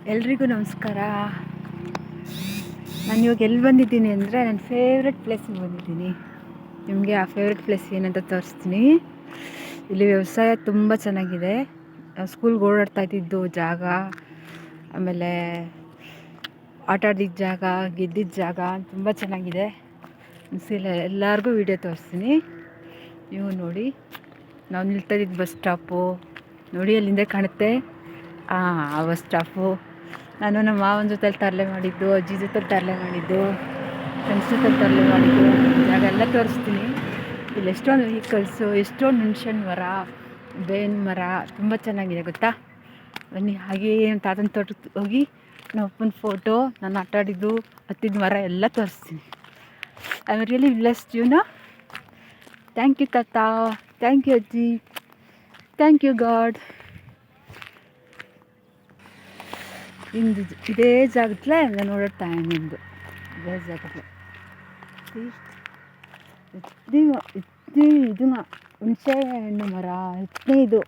ಎಲ್ರಿಗೂ ನಮಸ್ಕಾರ. ನಾನು ಇವಾಗ ಎಲ್ಲಿ ಬಂದಿದ್ದೀನಿ ಅಂದರೆ ನನ್ನ ಫೇವ್ರೆಟ್ ಪ್ಲೇಸಿಗೆ ಬಂದಿದ್ದೀನಿ. ನಿಮಗೆ ಆ ಫೇವ್ರೆಟ್ ಪ್ಲೇಸ್ ಏನಂತ ತೋರಿಸ್ತೀನಿ. ಇಲ್ಲಿ ವ್ಯವಸಾಯ ತುಂಬ ಚೆನ್ನಾಗಿದೆ. ಸ್ಕೂಲ್ಗೆ ಓಡಾಡ್ತಾ ಇದ್ದಿದ್ದು ಜಾಗ, ಆಮೇಲೆ ಆಟ ಆಡಿದ ಜಾಗ, ಗೆದ್ದಿದ್ದ ಜಾಗ ತುಂಬ ಚೆನ್ನಾಗಿದೆ. ಎಲ್ಲರಿಗೂ ವಿಡಿಯೋ ತೋರಿಸ್ತೀನಿ, ನೀವು ನೋಡಿ. ನಾವು ನಿಲ್ತಾ ಇದ್ದಿದ್ದು ಬಸ್ ಸ್ಟಾಪು ನೋಡಿ, ಅಲ್ಲಿಂದ ಕಾಣುತ್ತೆ ಆ ಬಸ್ ಸ್ಟಾಪು. ನಾನು ನಮ್ಮ ಮಾವನ ಜೊತೆಲಿ ತರಲೆ ಮಾಡಿದ್ದು, ಅಜ್ಜಿ ಜೊತೆಲಿ ತರಲೆ ಮಾಡಿದ್ದು, ಫ್ರೆಂಡ್ಸ್ ಜೊತೆಲಿ ತರಲೆ ಮಾಡಿದ್ದು ಜಾಗ ಎಲ್ಲ ತೋರಿಸ್ತೀನಿ. ಇಲ್ಲಿ ಎಷ್ಟೊಂದು ವೆಹಿಕಲ್ಸು, ಎಷ್ಟೊಂದು ಮೆಣಸಿನ ಮರ, ಬೇವಿನ ಮರ ತುಂಬ ಚೆನ್ನಾಗಿದೆ ಗೊತ್ತಾ. ಬನ್ನಿ, ಹಾಗೇ ನಮ್ಮ ತಾತನ ತೋಟಕ್ಕೆ ಹೋಗಿ ನಮ್ಮ ಅಪ್ಪನ ಫೋಟೋ, ನಾನು ಆಟ ಆಡಿದ್ದು, ಹತ್ತಿದ ಮರ ಎಲ್ಲ ತೋರಿಸ್ತೀನಿ. I am really blessed, you know. Thank you ತಾತ, ಥ್ಯಾಂಕ್ ಯು ಅಜ್ಜಿ, ಥ್ಯಾಂಕ್ ಯು ಗಾಡ್. ಇಂದು ಇದೇ ಜಾಗದಲ್ಲೇ ನಾನು ಓಡಾಡ್ತಾ ನಿಂದು ಇದೇ ಜಾಗದಲ್ಲೇ ಇದು ಹುಣಸೆ ಹಣ್ಣು ಮರ, ಇದು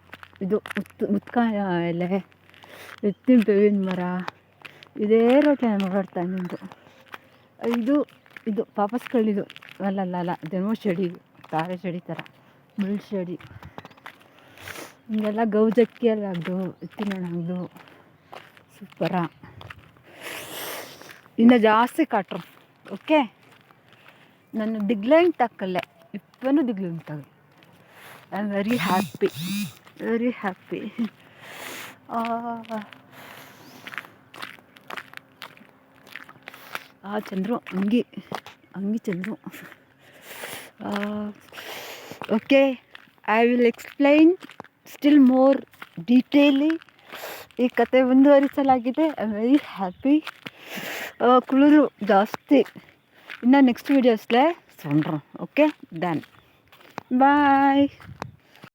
ಮುತ್ಕಾಯ ಎಲೆ, ಎತ್ತಿನ ಬೇವಿನ ಮರ, ಇದೇ ರೋಟ್ಲೆ ನಾನು ಓಡಾಡ್ತಾ ನಿಂದು. ಇದು ಪಾಪಸ್ ಕಳ್ಳಿದು ಅಲ್ಲ ದೆನೋ ಚಡಿ, ತಾರೆ ಚಡಿ ಥರ ಮುಳ್ಳು ಚಡಿ. ಹಿಂಗೆಲ್ಲ ಗೌಜಕ್ಕಿ ಎಲ್ಲ ಆಗ್ದು, ಎತ್ತಿನ ಹಣ್ಣು ಸೂಪರ. ಇನ್ನು ಜಾಸ್ತಿ ಕಾಟ್ರು. ಓಕೆ, ನಾನು ದಿಗ್ಲೈನ್ ತಕ್ಕಲ್ಲೇ ಇಪ್ಪನು ದಿಗ್ಲೈನ್ ತಗಲಿ. I am very happy, very happy. Chandru ಅಂಗಿ Chandru. Okay, I will explain still more ಡೀಟೇಲಿ. ಈ ಕತೆ ಮುಂದುವರಿಸಲಾಗಿದೆ. I am very happy. ಕುಳಿರು ಜಾಸ್ತಿ. ಇನ್ನು ನೆಕ್ಸ್ಟ್ ವೀಡಿಯೋಸ್ಲೇ ಸೊಂಡ್ರು. ಓಕೆ, ಡನ್, ಬಾಯ್.